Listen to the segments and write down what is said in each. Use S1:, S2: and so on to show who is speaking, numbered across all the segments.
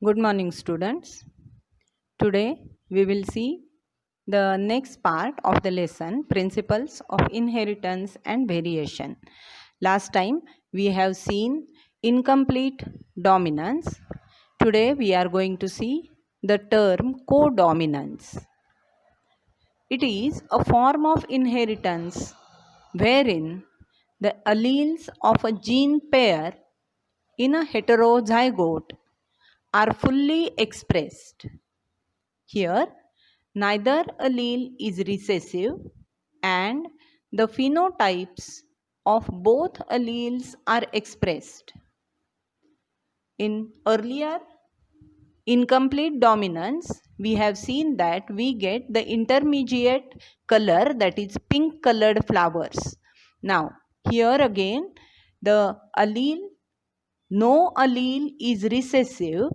S1: Good morning, students. Today we will see the next part of the lesson, Principles of Inheritance and Variation. Last time we have seen incomplete dominance. Today we are going to see the term codominance. It is a form of inheritance wherein the alleles of a gene pair in a heterozygote are fully expressed. Here, neither allele is recessive and the phenotypes of both alleles are expressed. In earlier incomplete dominance, we have seen that we get the intermediate color, that is pink colored flowers. Now, here again, no allele is recessive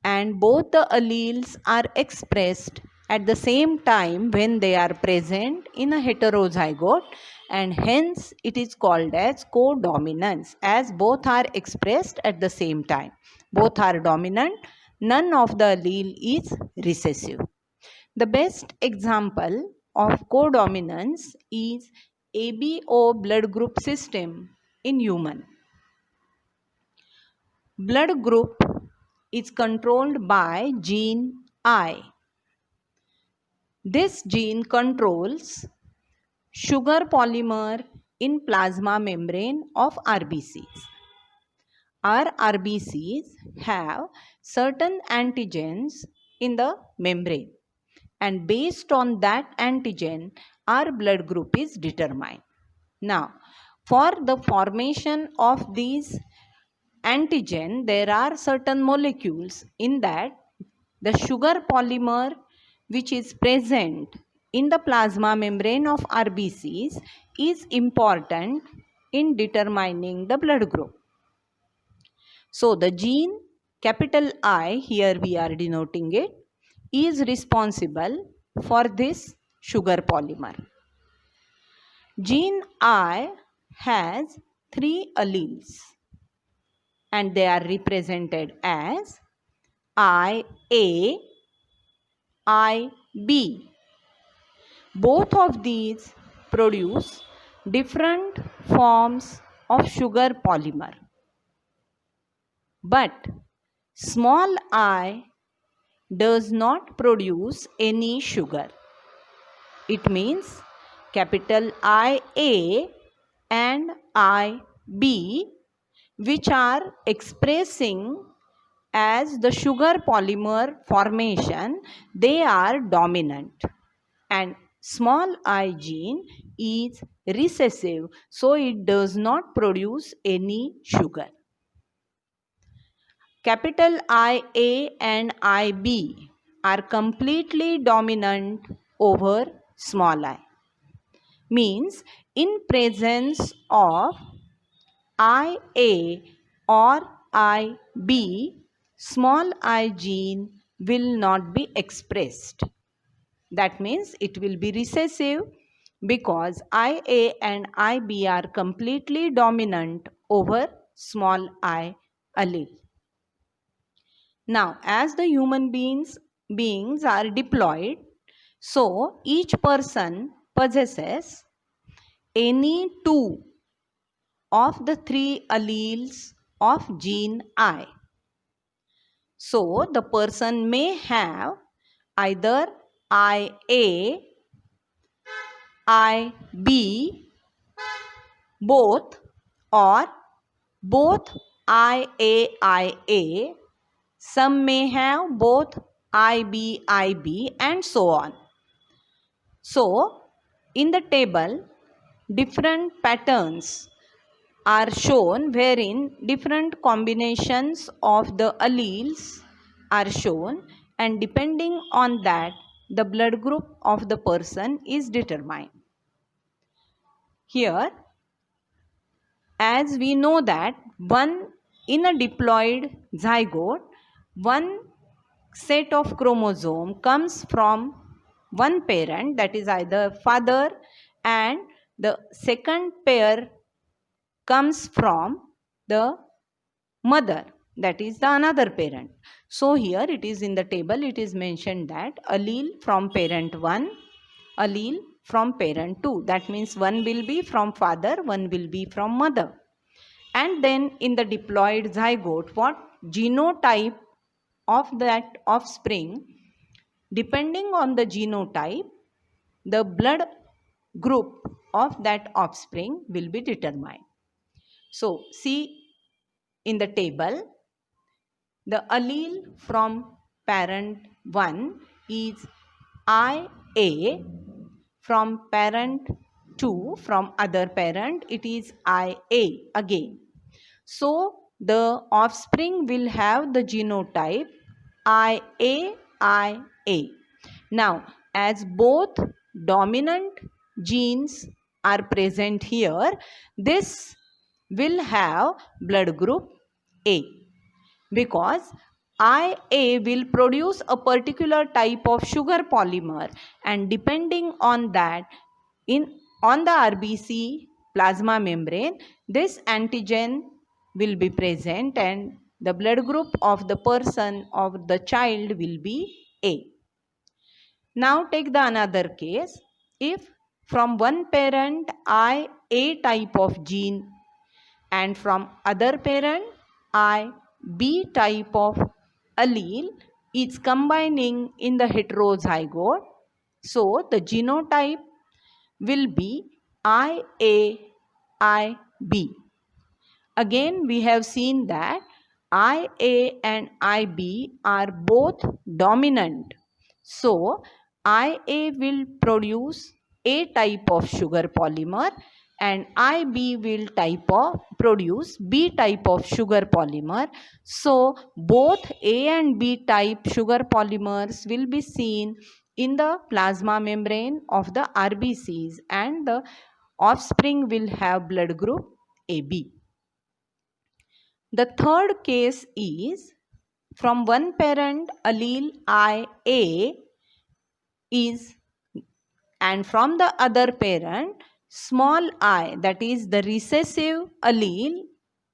S1: and both the alleles are expressed at the same time when they are present in a heterozygote, and hence it is called as codominance, as both are expressed at the same time. Both are dominant, none of the allele is recessive. The best example of codominance is ABO blood group system in human. Blood group is controlled by gene I. This gene controls sugar polymer in plasma membrane of RBCs. Our RBCs have certain antigens in the membrane, and based on that antigen, our blood group is determined. Now, for the formation of these antigen, there are certain molecules in that the sugar polymer which is present in the plasma membrane of RBCs is important in determining the blood group. So the gene capital I, here we are denoting it, is responsible for this sugar polymer. Gene I has 3 alleles and they are represented as IA, IB. Both of these produce different forms of sugar polymer. But small I does not produce any sugar. It means capital IA and IB, which are expressing as the sugar polymer formation, they are dominant, and small I gene is recessive, so it does not produce any sugar. Capital IA and IB are completely dominant over small I. Means in presence of IA or IB, small I gene will not be expressed. That means it will be recessive because IA and IB are completely dominant over small I allele. Now, as the human beings are diploid, so each person possesses any 2 of the 3 alleles of gene I. So, the person may have either IA, IB, both, or both IA, IA. Some may have both IB, IB, and so on. So, in the table, different patterns are shown wherein different combinations of the alleles are shown, and depending on that, the blood group of the person is determined. Here, as we know that in a diploid zygote, one set of chromosome comes from one parent, that is either father, and the second pair comes from the mother, that is the another parent. So here it is in the table, it is mentioned that allele from parent 1, allele from parent 2. That means one will be from father, one will be from mother. And then in the diploid zygote, what genotype of that offspring, depending on the genotype, the blood group of that offspring will be determined. So see in the table, the allele from parent 1 is IA, from parent 2, from other parent, it is IA again. So the offspring will have the genotype IA. Now, as both dominant genes are present here, this will have blood group A, because IA will produce a particular type of sugar polymer, and depending on that, on the RBC plasma membrane, this antigen will be present and the blood group of the person, of the child, will be A. Now take the another case. If from one parent I A type of gene and from other parent I B type of allele is combining in the heterozygote, so the genotype will be IA, IB. Again, we have seen that IA and IB are both dominant. So, IA will produce A type of sugar polymer and IB will produce B type of sugar polymer. So, both A and B type sugar polymers will be seen in the plasma membrane of the RBCs, and the offspring will have blood group AB. The third case is from one parent allele IA is, and from the other parent small I, that is the recessive allele,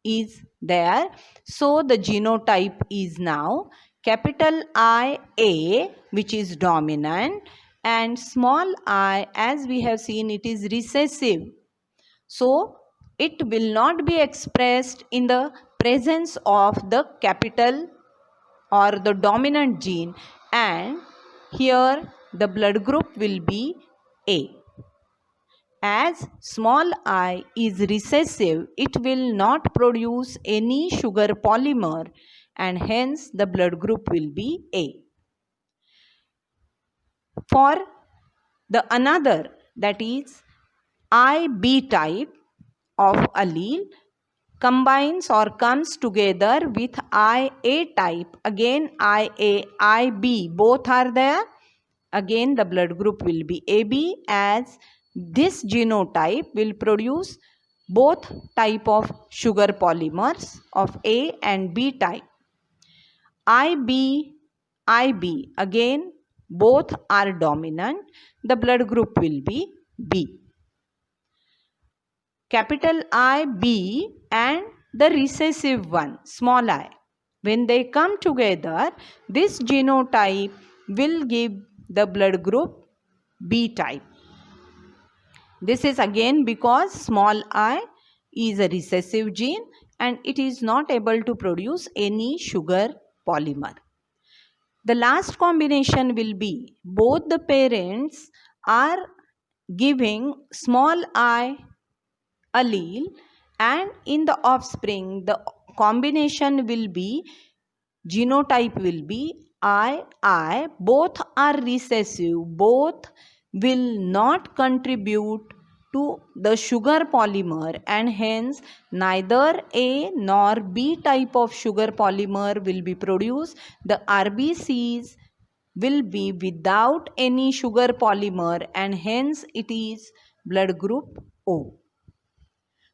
S1: is there. So the genotype is now capital IA, which is dominant, and small I, as we have seen, it is recessive. So it will not be expressed in the presence of the capital or the dominant gene, and here the blood group will be A. As small I is recessive, it will not produce any sugar polymer, and hence the blood group will be A. For the another, that is IB type of allele, combines or comes together with IA type. Again IA, IB both are there. Again the blood group will be AB, as this genotype will produce both type of sugar polymers of A and B type. IB, again both are dominant. The blood group will be B. Capital IB and the recessive one, small I, when they come together, this genotype will give the blood group B type. This is again because small I is a recessive gene and it is not able to produce any sugar polymer. The last combination will be both the parents are giving small I allele, and in the offspring the combination will be, genotype will be II, both are recessive, both will not contribute to the sugar polymer, and hence neither A nor B type of sugar polymer will be produced. The RBCs will be without any sugar polymer, and hence it is blood group O.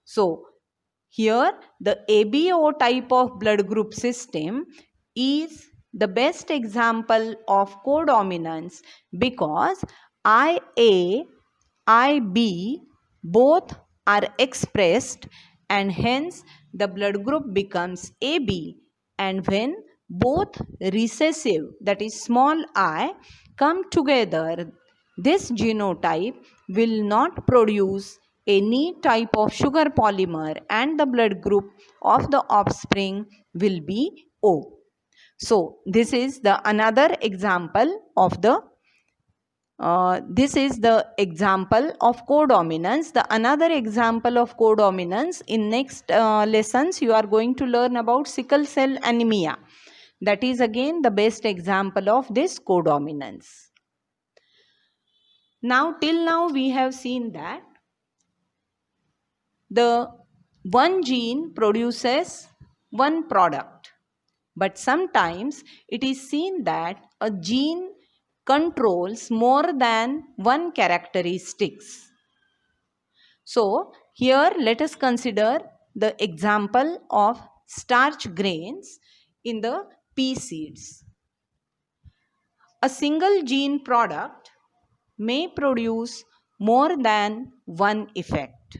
S1: So here the ABO type of blood group system is the best example of codominance, because IA, IB both are expressed, and hence the blood group becomes AB, and when both recessive, that is small I, come together, this genotype will not produce any type of sugar polymer and the blood group of the offspring will be O. So this is the another example of the this is the example of codominance. The another example of codominance in next lessons you are going to learn about sickle cell anemia. That is again the best example of this codominance. Now till now we have seen that the one gene produces one product, but sometimes it is seen that a gene controls more than one characteristics. So here let us consider the example of starch grains in the pea seeds. A single gene product may produce more than one effect.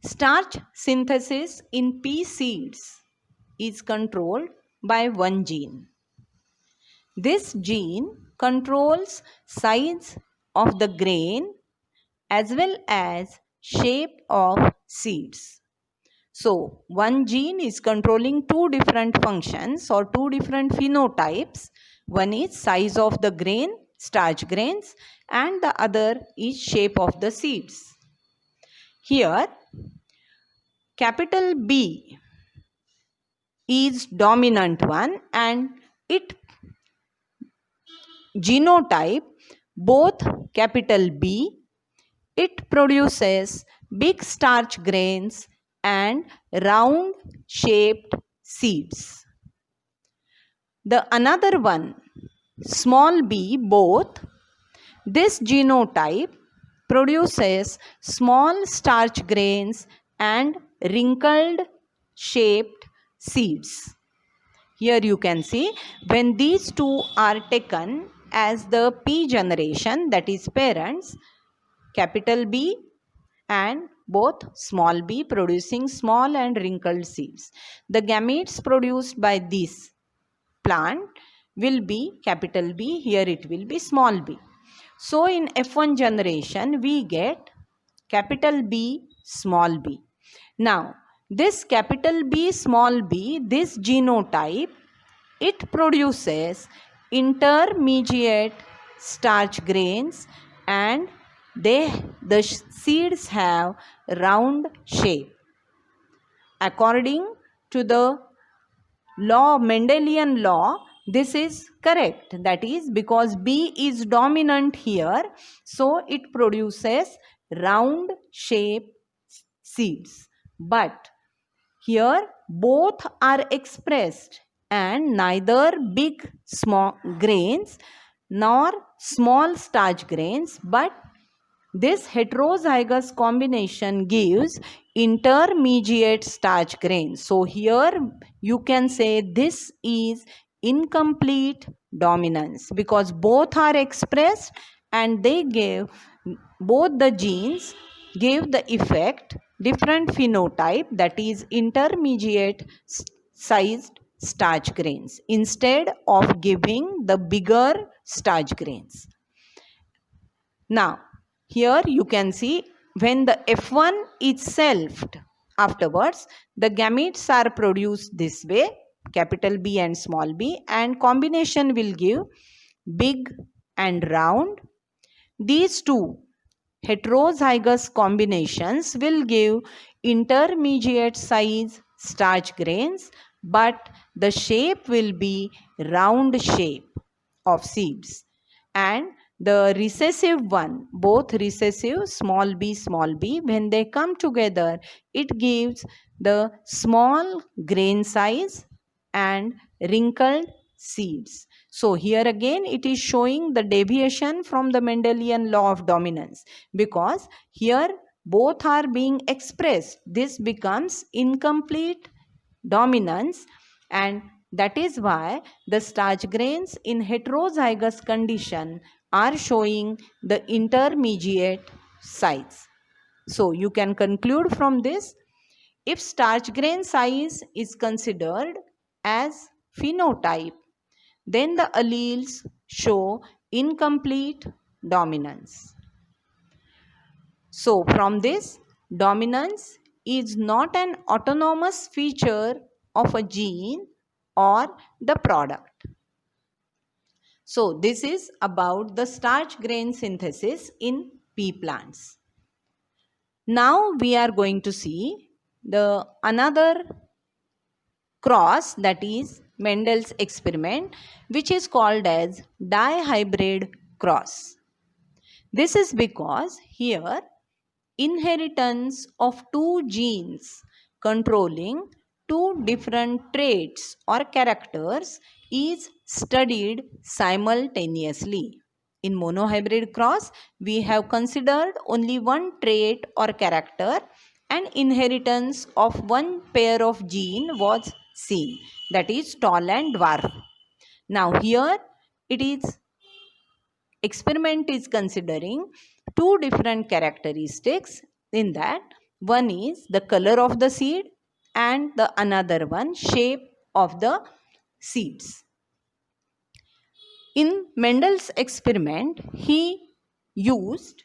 S1: Starch synthesis in pea seeds is controlled by one gene. This gene controls size of the grain as well as shape of seeds. So, one gene is controlling two different functions or two different phenotypes. One is size of the grain, starch grains, and the other is shape of the seeds. Here, capital B is dominant one and it genotype both capital B, it produces big starch grains and round shaped seeds. The another one, small b, both, this genotype produces small starch grains and wrinkled shaped seeds. Here you can see when these two are taken as the P generation, that is parents, capital B and both small b producing small and wrinkled seeds. The gametes produced by this plant will be capital B, here it will be small b. So in F1 generation we get capital B, small b. Now this capital B, small b, this genotype, it produces intermediate starch grains and the seeds have round shape. According to the law, Mendelian law, this is correct. That is because B is dominant here, so it produces round shape seeds. But here both are expressed and neither big small grains nor small starch grains, but this heterozygous combination gives intermediate starch grains. So here you can say this is incomplete dominance because both are expressed and they give, both the genes give the effect different phenotype, that is intermediate sized starch grains instead of giving the bigger starch grains. Now here you can see when the F1 is selfed, afterwards the gametes are produced this way, capital B and small b, and combination will give big and round. These two heterozygous combinations will give intermediate size starch grains, but the shape will be round shape of seeds. And the recessive one, both recessive small b, when they come together, it gives the small grain size and wrinkled seeds. So here again it is showing the deviation from the Mendelian law of dominance, because here both are being expressed. This becomes incomplete dominance, and that is why the starch grains in heterozygous condition are showing the intermediate size. So you can conclude from this, if starch grain size is considered as phenotype, then the alleles show incomplete dominance. So from this, dominance is not an autonomous feature of a gene or the product. So this is about the starch grain synthesis in pea plants. Now we are going to see the another cross, that is Mendel's experiment, which is called as dihybrid cross. This is because here inheritance of two genes controlling two different traits or characters is studied simultaneously. In monohybrid cross, we have considered only one trait or character, and inheritance of one pair of gene was seen, that is tall and dwarf. Now here it is experiment is considering two different characteristics, in that one is the color of the seed and the another one shape of the seeds. In Mendel's experiment, he used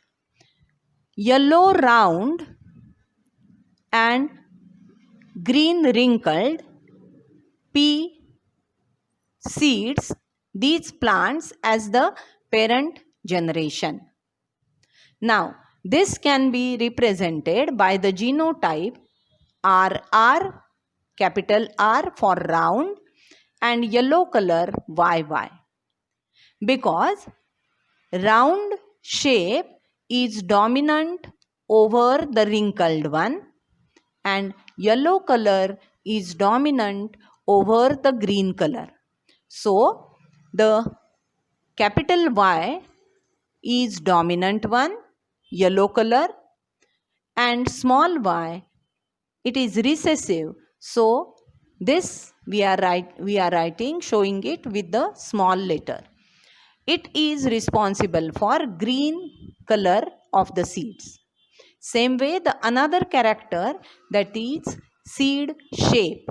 S1: yellow round and green wrinkled pea seeds, these plants, as the parent generation. Now, this can be represented by the genotype RR, capital R for round, and yellow color YY. Because round shape is dominant over the wrinkled one and yellow color is dominant over the green color. So, the capital Y is dominant one, yellow color, and small y, it is recessive. So, this we are writing, showing it with the small letter. It is responsible for green color of the seeds. Same way, the another character, that is seed shape.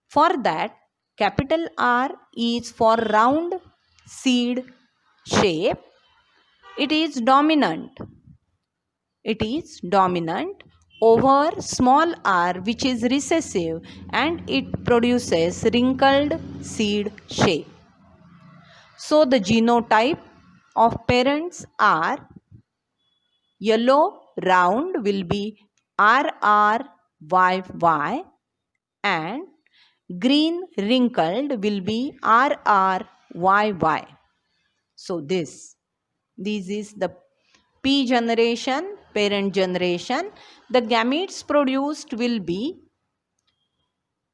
S1: For that, capital R is for round seed shape. It is dominant. It is dominant over small r, which is recessive, and it produces wrinkled seed shape. So the genotype of parents are yellow round will be RRYY and green wrinkled will be RRYY. So this is the P generation, parent generation. The gametes produced will be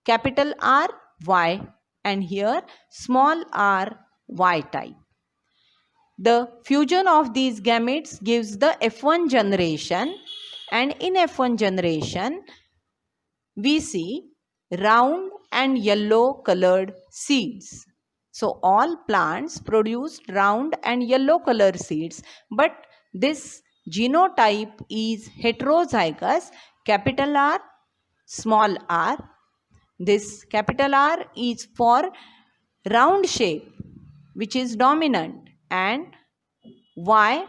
S1: capital R Y and here small r Y type. The fusion of these gametes gives the F1 generation, and in F1 generation we see round and yellow colored seeds. So all plants produced round and yellow color seeds, but this genotype is heterozygous, capital R, small r. This capital R is for round shape, which is dominant, and Y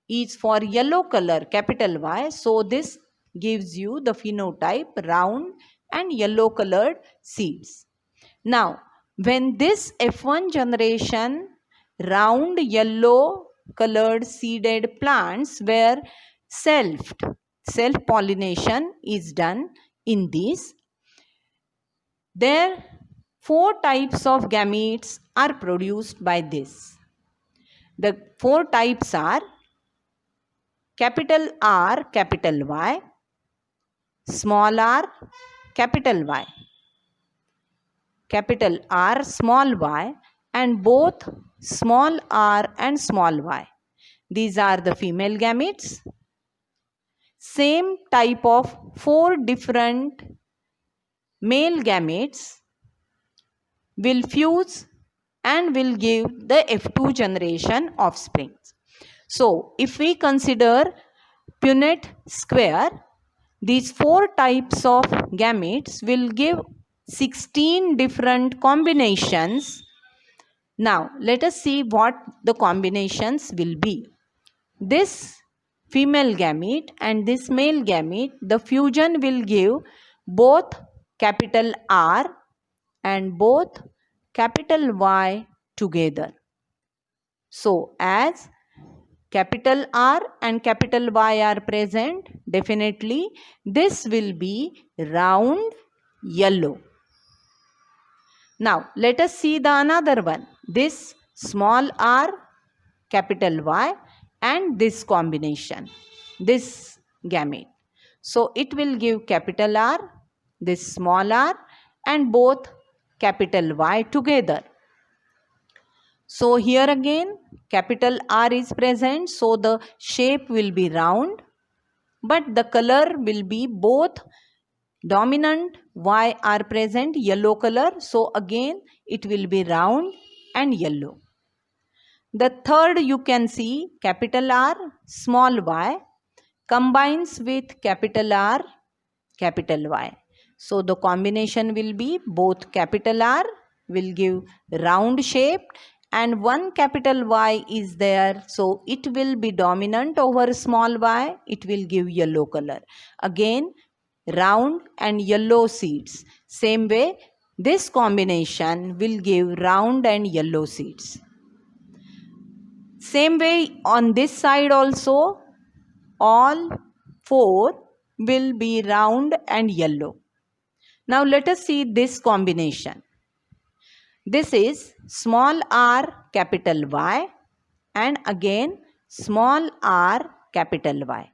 S1: is for yellow color, capital Y. So this gives you the phenotype round and yellow colored seeds. Now, when this F1 generation round yellow colored seeded plants were self-pollination is done in these, there 4 types of gametes are produced by this. The 4 types are capital R, capital Y, small r, capital Y, capital R, small y, and both small r and small y. These are the female gametes. Same type of 4 different male gametes will fuse and will give the F2 generation offspring. So, if we consider Punnett square, these 4 types of gametes will give 16 different combinations. Now, let us see what the combinations will be. This female gamete and this male gamete, the fusion will give both capital R and both capital Y together. So, as capital R and capital Y are present, definitely this will be round yellow. Now, let us see the another one. This small r, capital Y, and this combination, this gamete. So, it will give capital R, this small r, and both capital Y together. So, here again capital R is present, so the shape will be round, but the color will be both dominant Y are present, yellow color, so again it will be round and yellow. The third you can see capital R, small y combines with capital R, capital Y. So the combination will be both capital R will give round shape and one capital Y is there. So it will be dominant over small y, it will give yellow color. Again round and yellow seeds. Same way this combination will give round and yellow seeds. Same way on this side also all four will be round and yellow. Now let us see this combination. This is small r capital Y and again small r capital Y.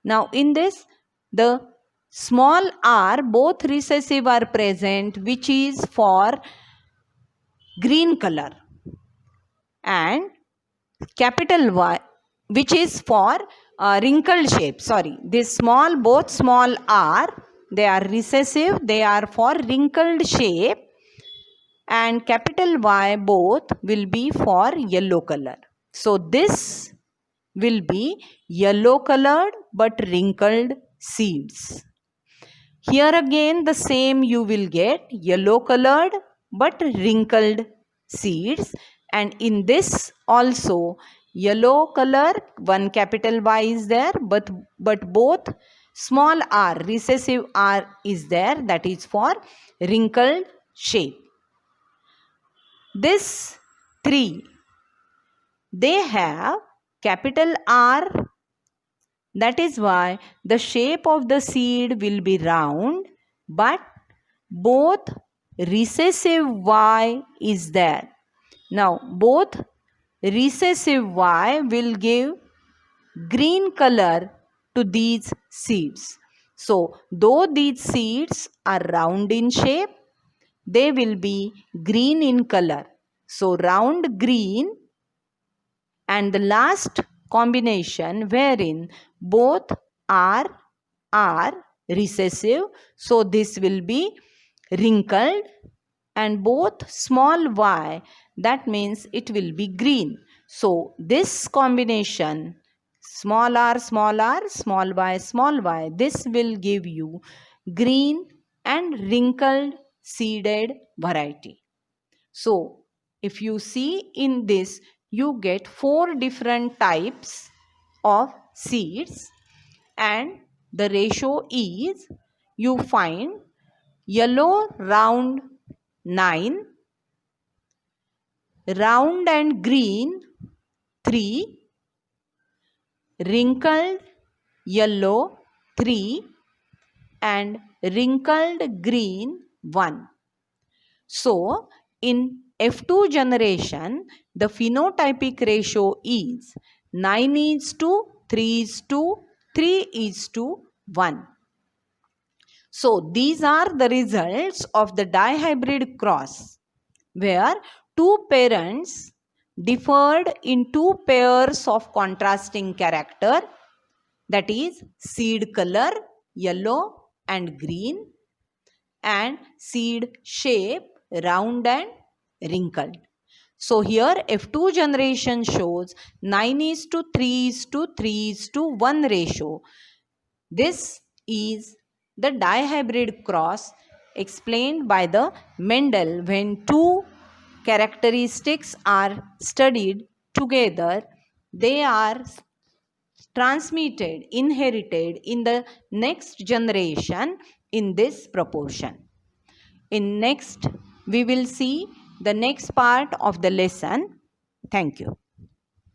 S1: Now in this the small r both recessive are present, which is for green color, and capital Y which is for wrinkled shape. Sorry, this both small r, they are recessive, they are for wrinkled shape, and capital Y both will be for yellow color. So this will be yellow colored but wrinkled seeds. Here again the same you will get yellow colored but wrinkled seeds, and in this also yellow color, one capital Y is there, but both small r, recessive r is there, that is for wrinkled shape. This three, they have capital R, that is why the shape of the seed will be round, but both recessive Y is there. Now both recessive Y will give green color to these seeds. So though these seeds are round in shape, they will be green in color. So round green, and the last combination wherein both are recessive, so this will be wrinkled, and both small y, that means it will be green. So this combination small r, small y, this will give you green and wrinkled seeded variety. So if you see in this, you get 4 different types of seeds, and the ratio is, you find yellow round 9, round and green 3, wrinkled yellow 3, and wrinkled green 1. So in F2 generation, the phenotypic ratio is 9:3:3:1. So these are the results of the dihybrid cross, where two parents differed in 2 pairs of contrasting character, that is seed color yellow and green, and seed shape round and wrinkled. So here F2 generation shows 9:3:3:1 ratio. This is the dihybrid cross explained by the Mendel. When two characteristics are studied together, they are transmitted, inherited in the next generation in this proportion. In next, we will see the next part of the lesson. Thank you.